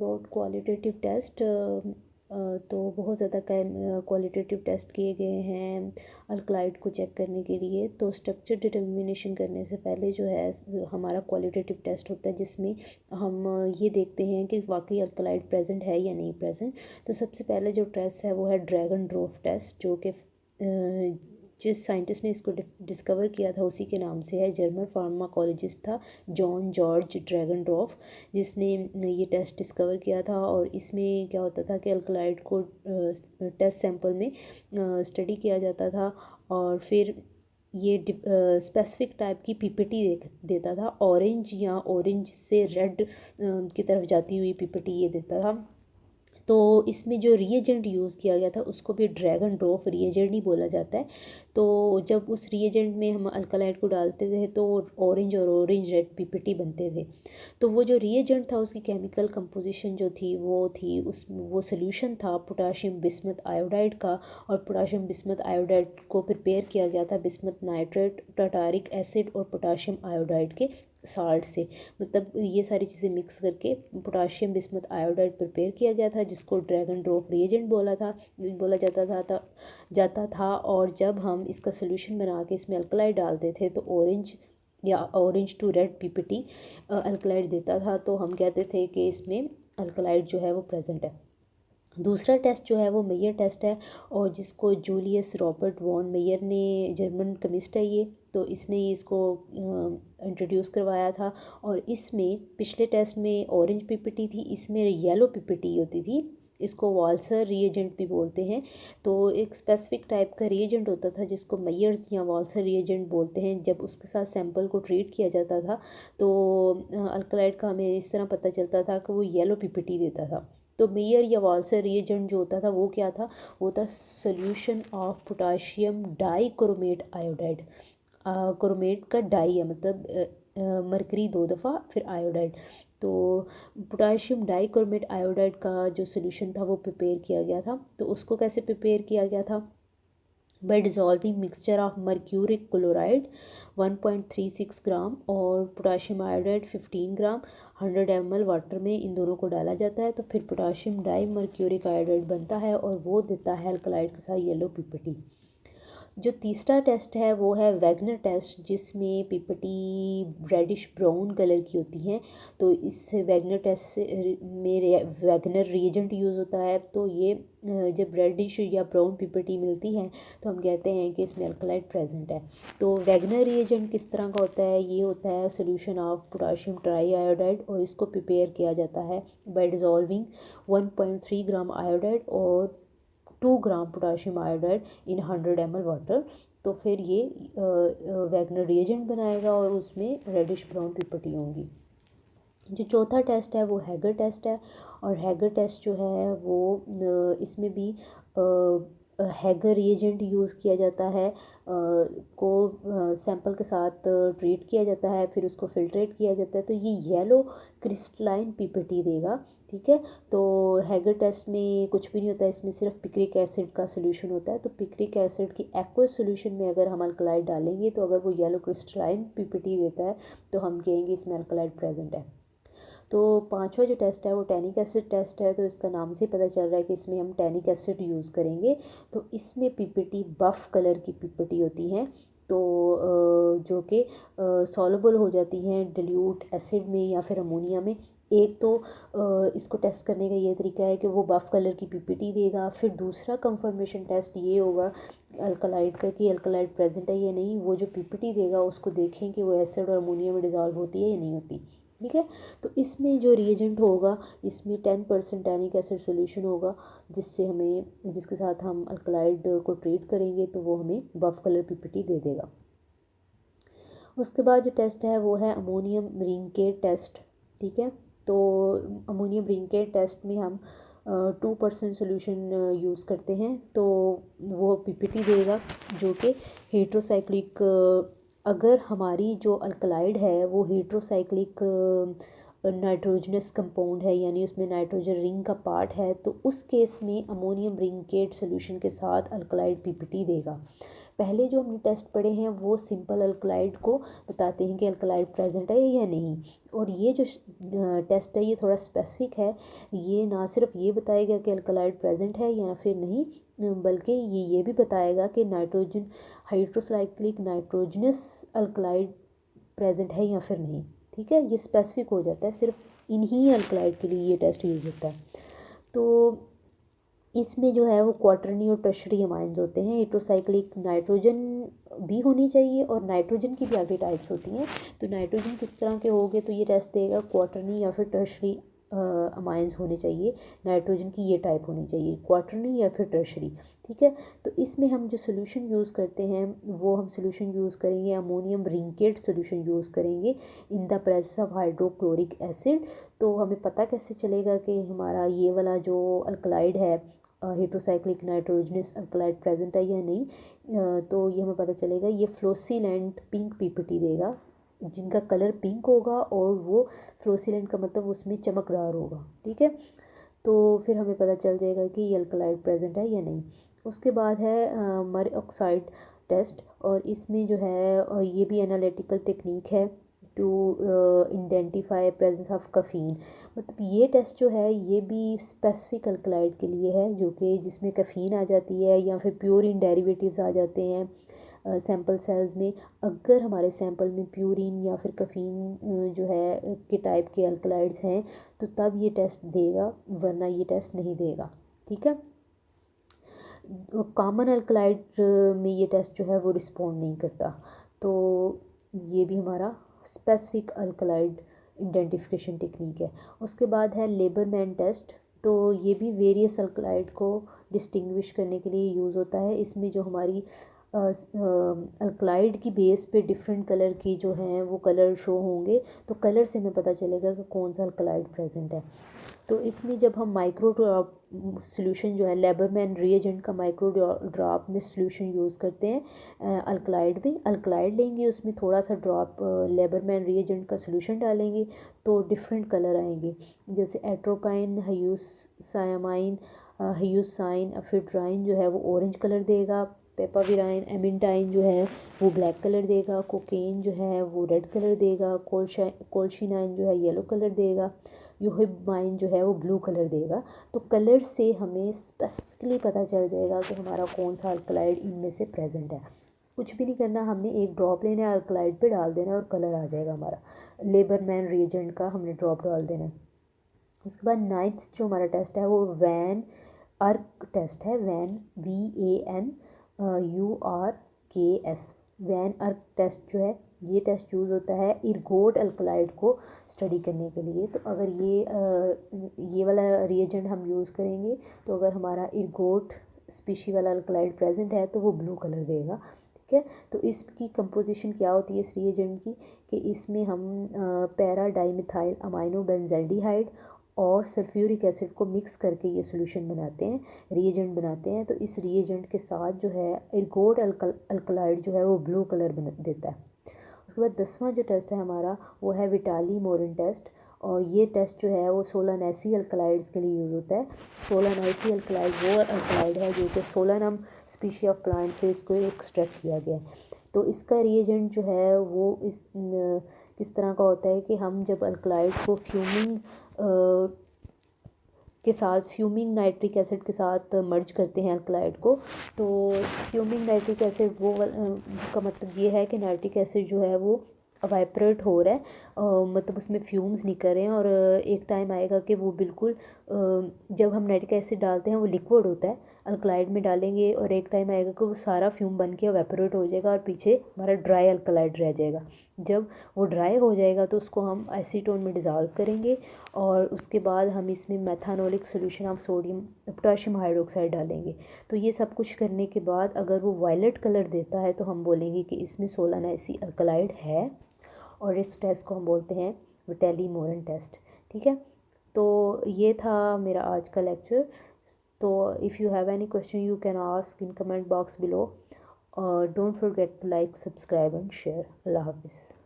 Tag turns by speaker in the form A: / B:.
A: About qualitative test, तो बहुत ज़्यादा क्वालिटेटिव टेस्ट किए गए हैं अल्कलाइड को चेक करने के लिए। तो स्ट्रक्चर डिटर्मिनेशन करने से पहले जो है हमारा क्वालिटेटिव टेस्ट होता है, जिसमें हम ये देखते हैं कि वाकई अल्कलाइड प्रेजेंट है या नहीं प्रेजेंट। तो सबसे पहले जो टेस्ट है वो है ड्रैगन ड्रॉफ टेस्ट, जो कि जिस साइंटिस्ट ने इसको डिस्कवर किया था उसी के नाम से है। जर्मन फार्माकोलॉजिस्ट था जॉन जॉर्ज ड्रैगन ड्रॉफ, जिसने ये टेस्ट डिस्कवर किया था। और इसमें क्या होता था कि अल्कलाइड को टेस्ट सैंपल में स्टडी किया जाता था, और फिर ये स्पेसिफिक टाइप की पीपीटी देता था। ऑरेंज या ऑरेंज से रेड की तरफ जाती हुई पीपीटी ये देता था। तो इसमें जो रिएजेंट यूज़ किया गया था उसको भी ड्रैगन ड्रॉफ रिएजेंट ही बोला जाता है। तो जब उस रिएजेंट में हम अल्कलाइड को डालते थे तो ऑरेंज और ऑरेंज रेड पीपीटी बनते थे। तो वो जो रिएजेंट था उसकी केमिकल कंपोजिशन जो थी वो सोल्यूशन था पोटाशियम बिस्मथ आयोडाइड का। और पोटाशियम बिस्मथ आयोडाइड को प्रिपेयर किया गया था बिस्मथ नाइट्रेट, टार्टारिक एसिड और पोटाशियम आयोडाइड के साल्ट से। मतलब ये सारी चीज़ें मिक्स करके पोटाशियम बिस्मथ आयोडाइड प्रिपेयर किया गया था, जिसको ड्रैगन ड्रॉफ रिएजेंट बोला जाता था। और जब हम इसका सोल्यूशन बना के इसमें अल्कलाइड डालते थे तो orange to red PPT alkaloid देता था। तो हम कहते थे कि इसमें अल्कलाइड जो है वो प्रेजेंट है। दूसरा टेस्ट जो है वो मेयर टेस्ट है, और जिसको जूलियस रॉबर्ट वॉन मेयर ने, जर्मन केमिस्ट है ये, तो इसने इसको इंट्रोड्यूस करवाया था। और इसमें पिछले टेस्ट में ऑरेंज पीपीटी थी, इसमें येलो पीपीटी होती थी। इसको वाल्सर रिएजेंट भी बोलते हैं। तो एक स्पेसिफिक टाइप का रिएजेंट होता था जिसको मेयर्स या वाल्सर रिएजेंट बोलते हैं। जब उसके साथ सैंपल को ट्रीट किया जाता था तो अल्कलाइड का हमें इस तरह पता चलता था कि वो येलो पीपीटी देता था। तो मेयर या वाल्सर रिएजेंट जो होता था वो क्या था, वो था solution of potassium dichromate iodide. Chromate का डाई है, मतलब मरकरी 2 दफ़ा फिर आयोडाइड। तो पोटाशियम डाई क्रोमेट आयोडाइड का जो सोल्यूशन था वो प्रिपेयर किया गया था। तो उसको कैसे प्रिपेयर किया गया था, by dissolving mixture of mercuric chloride 1.36 gram और potassium iodide 15 gram 100 ml water में, इन दोनों को डाला जाता है। तो फिर पोटाशियम डाई मर्क्यूरिक आयोडाइड बनता है और वो देता है अल्कलाइड के साथ येलो पीपीटी। जो तीसरा टेस्ट है वो है वैगनर टेस्ट, जिसमें पीपीटी रेडिश ब्राउन कलर की होती हैं। तो इस वैगनर टेस्ट से में वैगनर रिएजेंट यूज़ होता है। तो ये जब रेडिश या ब्राउन पीपीटी मिलती है तो हम कहते हैं कि इसमें अल्कलाइड प्रेजेंट है। तो वैगनर रिएजेंट किस तरह का होता है, ये होता है solution of potassium try iodide, और इसको प्रिपेयर किया जाता है बाय डिज़ोल्विंग 1.3 ग्राम आयोडाइड और 2 ग्राम पोटाशियम आयोडाइड इन 100 ml वाटर। तो फिर ये वैगनर रिएजेंट बनाएगा और उसमें रेडिश ब्राउन पीपीटी होंगी। जो चौथा टेस्ट है वो हैगर टेस्ट है, और हैगर टेस्ट जो है वो इसमें भी हैगर रिएजेंट यूज़ किया जाता है, को सैंपल के साथ ट्रीट किया जाता है, फिर उसको फिल्ट्रेट किया जाता है। तो ये येलो क्रिस्टलाइन पीपीटी देगा, ठीक है। तो हैगर टेस्ट में कुछ भी नहीं होता है, इसमें सिर्फ पिक्रिक एसिड का सोल्यूशन होता है। तो पिक्रिक एसिड की एक्वस सोल्यूशन में अगर हम अल्कलाइड डालेंगे तो अगर वो येलो क्रिस्टलाइन पीपीटी देता है तो हम कहेंगे इसमें अल्कलाइड प्रेजेंट है। तो पांचवा जो टेस्ट है वो टैनिक एसिड टेस्ट है। तो इसका नाम से पता चल रहा है कि इसमें हम टैनिक एसिड यूज़ करेंगे। तो इसमें पीपीटी बफ़ कलर की पीपीटी होती हैं, तो जो कि सॉल्युबल हो जाती हैं डिल्यूट एसिड में या फिर अमोनिया में। एक तो इसको टेस्ट करने का ये तरीका है कि वो बफ़ कलर की पीपीटी देगा। फिर दूसरा कंफर्मेशन टेस्ट ये होगा अल्कलाइड का कि अल्कलाइड प्रेजेंट है या नहीं। वो जो पीपीटी देगा उसको देखें कि वो एसिड और अमोनिया में डिज़ोल्व होती है या नहीं होती, ठीक है। तो इसमें जो रिएजेंट होगा इसमें 10% टैनिक एसिड सोल्यूशन होगा, जिसके साथ हम अल्कलाइड को ट्रीट करेंगे तो वो हमें बफ़ कलर पीपीटी दे देगा। उसके बाद जो टेस्ट है वो है अमोनियम रिंकेट टेस्ट, ठीक है। तो अमोनियम रिंकेट टेस्ट में हम 2% सोल्यूशन यूज़ करते हैं। तो वो पीपीटी देगा जो कि हेट्रोसाइक्लिक, अगर हमारी जो अल्कलाइड है वो हेट्रोसाइक्लिक नाइट्रोजनस कंपाउंड है, यानी उसमें नाइट्रोजन रिंग का पार्ट है, तो उस केस में अमोनियम रिंकेट सोल्यूशन के साथ अल्कलाइड पीपीटी देगा। पहले जो हमने टेस्ट पढ़े हैं वो सिंपल अल्कलाइड को बताते हैं कि अल्कलाइड प्रेजेंट है या नहीं, और ये जो टेस्ट है ये थोड़ा स्पेसिफिक है। ये ना सिर्फ ये बताएगा कि अल्कलाइड प्रेजेंट है या फिर नहीं, बल्कि ये भी बताएगा कि nitrogen hydrocyclic nitrogenous alkaloid present है या फिर नहीं। ठीक है, ये स्पेसिफिक हो जाता है, सिर्फ इन्हीं अल्कलाइड के लिए ये टेस्ट यूज़ होता है। तो इसमें जो है वो क्वाटरनी और टर्शरी अमाइंस होते हैं। हेट्रोसाइक्लिक नाइट्रोजन भी होनी चाहिए और नाइट्रोजन की भी आगे टाइप्स होती हैं। तो नाइट्रोजन किस तरह के होंगे, तो ये टेस्ट देगा क्वाटरनी या फिर टर्शरी अमाइंस होने चाहिए। नाइट्रोजन की ये टाइप होनी चाहिए, क्वाटरनी या फिर टर्शरी। ठीक है, तो इसमें हम जो सोल्यूशन यूज़ करते हैं वो हम सोल्यूशन यूज़ करेंगे अमोनियम रिंकेट सोल्यूशन यूज़ करेंगे in the presence of hydrochloric acid. तो हमें पता कैसे चलेगा कि हमारा ये वाला जो अल्कलाइड है हेट्रोसाइक्लिक नाइट्रोजनस अल्कलाइड प्रेजेंट है या नहीं, तो ये हमें पता चलेगा, ये फ्लोसीलेंट पिंक पीपीटी देगा जिनका कलर पिंक होगा, और वो फ्लोसीलेंट का मतलब उसमें चमकदार होगा। ठीक है, तो फिर हमें पता चल जाएगा कि ये अल्कलाइड प्रेजेंट है या नहीं। उसके बाद है मर ऑक्साइड टेस्ट, और इसमें जो है ये भी एनालिटिकल टेक्निक है to identify presence of caffeine. मतलब ये टेस्ट जो है ये भी स्पेसिफिक अल्कलाइड के लिए है, जो कि जिसमें कैफीन आ जाती है या फिर प्योरिन डेरिवेटिव्स आ जाते हैं सैंपल सेल्स में। अगर हमारे सैंपल में प्यूरिन या फिर कैफीन जो है के टाइप के अल्कलाइड्स हैं तो तब ये टेस्ट देगा, वरना ये टेस्ट नहीं देगा। ठीक है, कॉमन अल्कलाइड में ये टेस्ट जो है वो रिस्पॉन्ड नहीं करता। तो ये भी हमारा स्पेसिफिक अल्कलाइड आइडेंटिफिकेशन टेक्निक है। उसके बाद है लेबरमैन टेस्ट। तो ये भी वेरियस अल्कलाइड को डिस्टिंग्विश करने के लिए यूज़ होता है। इसमें जो हमारी अल्कलाइड की बेस पे डिफरेंट कलर की जो हैं वो कलर शो होंगे, तो कलर से हमें पता चलेगा कि कौन सा अल्कलाइड प्रेजेंट है। तो इसमें जब हम माइक्रो ड्रॉप सोल्यूशन जो है लेबरमैन रिएजेंट का माइक्रो ड्रॉप में सोल्यूशन यूज़ करते हैं अल्कलाइड में, अल्कलाइड लेंगे उसमें थोड़ा सा ड्रॉप लेबरमैन रिएजेंट का सोल्यूशन डालेंगे तो डिफरेंट कलर आएंगे, जैसे एट्रोपाइन हाइयूसामाइन हाइयूसाइन एफिड्राइन जो है वो ऑरेंज कलर देगा, पेपाविराइन एमिनटाइन जो है वो ब्लैक कलर देगा, कोकेन जो है वो रेड कलर देगा, कोल्शिनाइन जो है येलो कलर देगा, यूहिबाइन जो है वो ब्लू कलर देगा। तो कलर से हमें स्पेसिफिकली पता चल जाएगा कि हमारा कौन सा अल्कलाइड इनमें से प्रेजेंट है। कुछ भी नहीं करना, हमने एक ड्रॉप लेना है, अल्कलाइड पे डाल देना है और कलर आ जाएगा हमारा। लेबरमैन रिएजेंट का हमने ड्रॉप डाल देना है। उसके बाद नाइन्थ जो हमारा टेस्ट है वो वैन अर्क टेस्ट है। वैन VANURKS वैन अर्क टेस्ट जो है ये टेस्ट यूज़ होता है इर्गोट अल्कलाइड को स्टडी करने के लिए। तो अगर ये वाला रिएजेंट हम यूज़ करेंगे तो अगर हमारा इर्गोट स्पीशी वाला अल्कलाइड प्रेजेंट है तो वो ब्लू कलर देगा। ठीक है, तो इसकी कंपोजिशन क्या होती है इस रिएजेंट की, कि इसमें हम पैरा डाइमिथाइल अमाइनो बेंजल्डिहाइड और सल्फ्यूरिक एसिड को मिक्स करके ये सोल्यूशन बनाते हैं, रिएजेंट बनाते हैं। तो इस रिएजेंट के साथ जो है इर्गोट अल्कलाइड जो है वो ब्लू कलर देता है। उसके बाद 10वां जो टेस्ट है हमारा वो है विटाली मोरिन टेस्ट, और ये टेस्ट जो है वो सोलानेसी अल्कलाइड्स के लिए यूज़ होता है। सोलानेसी अल्कलाइड वो अल्कलाइड है जो कि सोलानम स्पीशी ऑफ प्लांट से इसको एक्सट्रैक्ट किया गया है। तो इसका रिएजेंट जो है वो किस तरह का होता है कि हम जब अल्कलाइड को फ्यूमिंग नाइट्रिक एसिड के साथ मर्ज करते हैं अल्कलाइड को, तो फ्यूमिंग नाइट्रिक एसिड वो का मतलब ये है कि नाइट्रिक एसिड जो है वो अवाइपरेट हो रहा है, मतलब उसमें फ्यूम्स निकल रहे हैं, और एक टाइम आएगा कि वो बिल्कुल जब हम नाइट्रिक एसिड डालते हैं वो लिक्विड होता है, अल्कलाइड में डालेंगे और एक टाइम आएगा कि वो सारा फ्यूम बन के अवेपोरेट हो जाएगा और पीछे हमारा ड्राई अल्कलाइड रह जाएगा। जब वो ड्राई हो जाएगा तो उसको हम एसीटोन में डिज़ोल्व करेंगे, और उसके बाद हम इसमें methanolic solution of sodium potassium hydroxide डालेंगे। तो ये सब कुछ करने के बाद अगर वो वायलेट कलर देता है तो हम बोलेंगे कि इसमें सोलानेसी अल्कलाइड है, और इस टेस्ट को हम बोलते हैं विटाली मोरिन टेस्ट। ठीक है, तो ये था मेरा आज का लेक्चर। तो if you have any question you can ask in comment box below, और don't forget to like subscribe and share. अल्लाह हाफिज़।